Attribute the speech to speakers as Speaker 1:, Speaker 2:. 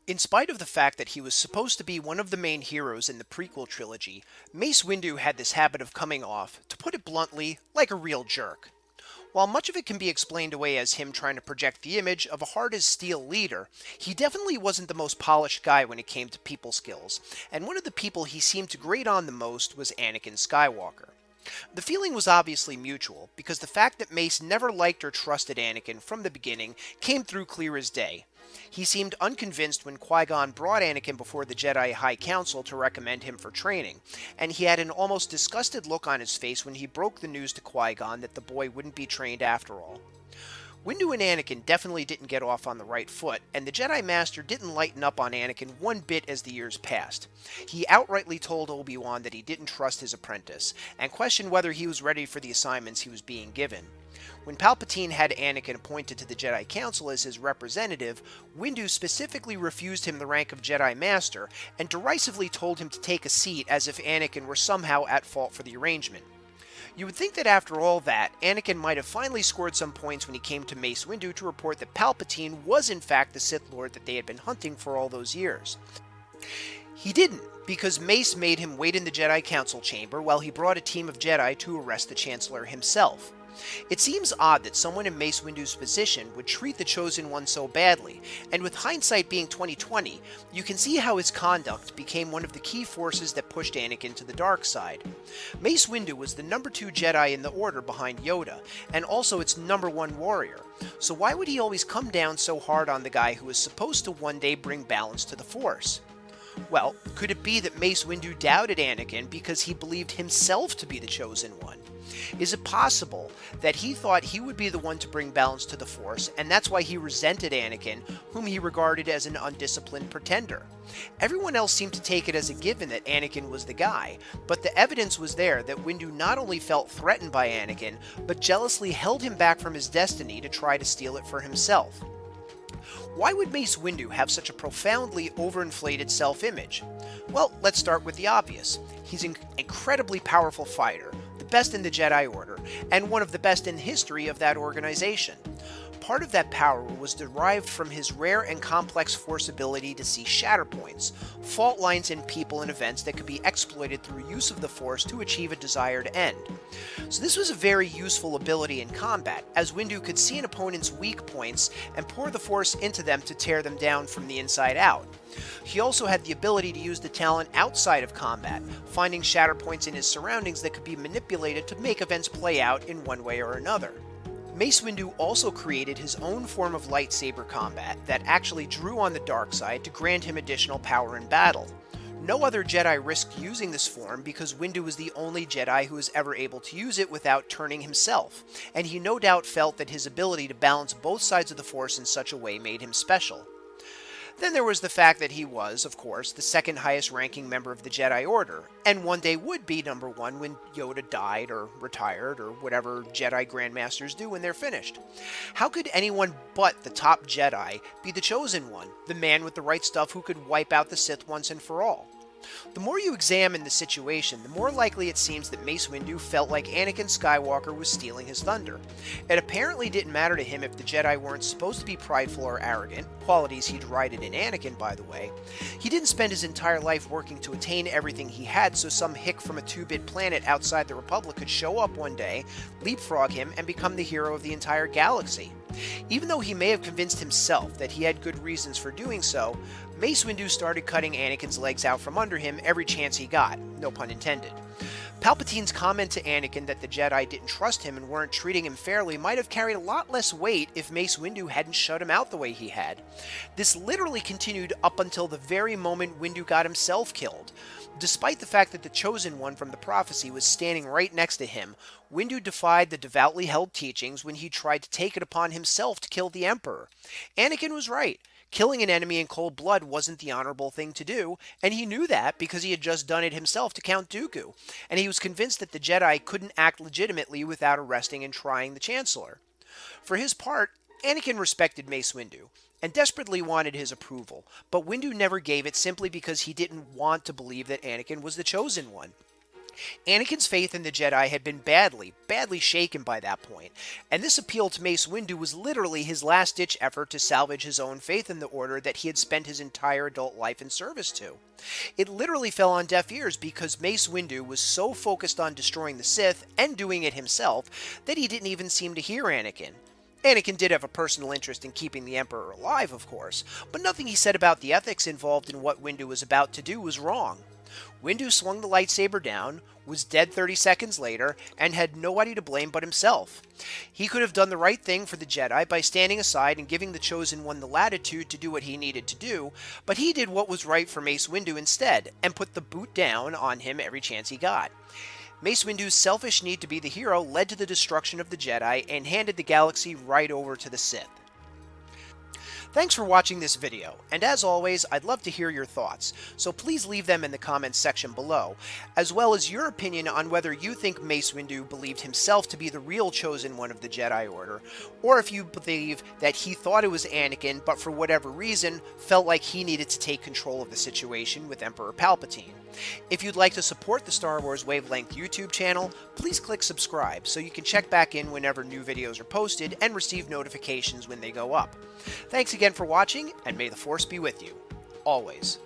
Speaker 1: In spite of the fact that he was supposed to be one of the main heroes in the prequel trilogy, Mace Windu had this habit of coming off, to put it bluntly, like a real jerk. While much of it can be explained away as him trying to project the image of a hard as steel leader, he definitely wasn't the most polished guy when it came to people skills, and one of the people he seemed to grate on the most was Anakin Skywalker. The feeling was obviously mutual, because the fact that Mace never liked or trusted Anakin from the beginning came through clear as day. He seemed unconvinced when Qui-Gon brought Anakin before the Jedi High Council to recommend him for training, and he had an almost disgusted look on his face when he broke the news to Qui-Gon that the boy wouldn't be trained after all. Windu and Anakin definitely didn't get off on the right foot, and the Jedi Master didn't lighten up on Anakin one bit as the years passed. He outrightly told Obi-Wan that he didn't trust his apprentice, and questioned whether he was ready for the assignments he was being given. When Palpatine had Anakin appointed to the Jedi Council as his representative, Windu specifically refused him the rank of Jedi Master, and derisively told him to take a seat as if Anakin were somehow at fault for the arrangement. You would think that after all that, Anakin might have finally scored some points when he came to Mace Windu to report that Palpatine was in fact the Sith Lord that they had been hunting for all those years. He didn't, because Mace made him wait in the Jedi Council chamber while he brought a team of Jedi to arrest the Chancellor himself. It seems odd that someone in Mace Windu's position would treat the Chosen One so badly, and with hindsight being 2020, you can see how his conduct became one of the key forces that pushed Anakin to the dark side. Mace Windu was the number 2 Jedi in the Order behind Yoda, and also its number 1 warrior, so why would he always come down so hard on the guy who was supposed to one day bring balance to the Force? Well, could it be that Mace Windu doubted Anakin because he believed himself to be the Chosen One? Is it possible that he thought he would be the one to bring balance to the Force, and that's why he resented Anakin, whom he regarded as an undisciplined pretender? Everyone else seemed to take it as a given that Anakin was the guy, but the evidence was there that Windu not only felt threatened by Anakin, but jealously held him back from his destiny to try to steal it for himself. Why would Mace Windu have such a profoundly overinflated self-image? Well, let's start with the obvious. He's an incredibly powerful fighter, the best in the Jedi Order, and one of the best in history of that organization. Part of that power was derived from his rare and complex Force ability to see shatter points, fault lines in people and events that could be exploited through use of the Force to achieve a desired end. So this was a very useful ability in combat, as Windu could see an opponent's weak points and pour the Force into them to tear them down from the inside out. He also had the ability to use the talent outside of combat, finding shatter points in his surroundings that could be manipulated to make events play out in one way or another. Mace Windu also created his own form of lightsaber combat that actually drew on the dark side to grant him additional power in battle. No other Jedi risked using this form because Windu was the only Jedi who was ever able to use it without turning himself, and he no doubt felt that his ability to balance both sides of the Force in such a way made him special. Then there was the fact that he was, of course, the second highest ranking member of the Jedi Order, and one day would be number 1 when Yoda died or retired or whatever Jedi Grandmasters do when they're finished. How could anyone but the top Jedi be the Chosen One, the man with the right stuff who could wipe out the Sith once and for all? The more you examine the situation, the more likely it seems that Mace Windu felt like Anakin Skywalker was stealing his thunder. It apparently didn't matter to him if the Jedi weren't supposed to be prideful or arrogant, qualities he derided in Anakin, by the way. He didn't spend his entire life working to attain everything he had so some hick from a 2-bit planet outside the Republic could show up one day, leapfrog him, and become the hero of the entire galaxy. Even though he may have convinced himself that he had good reasons for doing so, Mace Windu started cutting Anakin's legs out from under him every chance he got, no pun intended. Palpatine's comment to Anakin that the Jedi didn't trust him and weren't treating him fairly might have carried a lot less weight if Mace Windu hadn't shut him out the way he had. This literally continued up until the very moment Windu got himself killed. Despite the fact that the Chosen One from the prophecy was standing right next to him, Windu defied the devoutly held teachings when he tried to take it upon himself to kill the Emperor. Anakin was right. Killing an enemy in cold blood wasn't the honorable thing to do, and he knew that because he had just done it himself to Count Dooku, and he was convinced that the Jedi couldn't act legitimately without arresting and trying the Chancellor. For his part, Anakin respected Mace Windu, and desperately wanted his approval, but Windu never gave it simply because he didn't want to believe that Anakin was the Chosen One. Anakin's faith in the Jedi had been badly shaken by that point, and this appeal to Mace Windu was literally his last-ditch effort to salvage his own faith in the Order that he had spent his entire adult life in service to. It literally fell on deaf ears because Mace Windu was so focused on destroying the Sith and doing it himself that he didn't even seem to hear Anakin. Anakin did have a personal interest in keeping the Emperor alive, of course, but nothing he said about the ethics involved in what Windu was about to do was wrong. Windu swung the lightsaber down, was dead 30 seconds later, and had nobody to blame but himself. He could have done the right thing for the Jedi by standing aside and giving the Chosen One the latitude to do what he needed to do, but he did what was right for Mace Windu instead, and put the boot down on him every chance he got. Mace Windu's selfish need to be the hero led to the destruction of the Jedi and handed the galaxy right over to the Sith. Thanks for watching this video, and as always, I'd love to hear your thoughts, so please leave them in the comments section below, as well as your opinion on whether you think Mace Windu believed himself to be the real Chosen One of the Jedi Order, or if you believe that he thought it was Anakin, but for whatever reason, felt like he needed to take control of the situation with Emperor Palpatine. If you'd like to support the Star Wars Wavelength YouTube channel, please click subscribe so you can check back in whenever new videos are posted and receive notifications when they go up. Thanks again for watching, and may the Force be with you, always.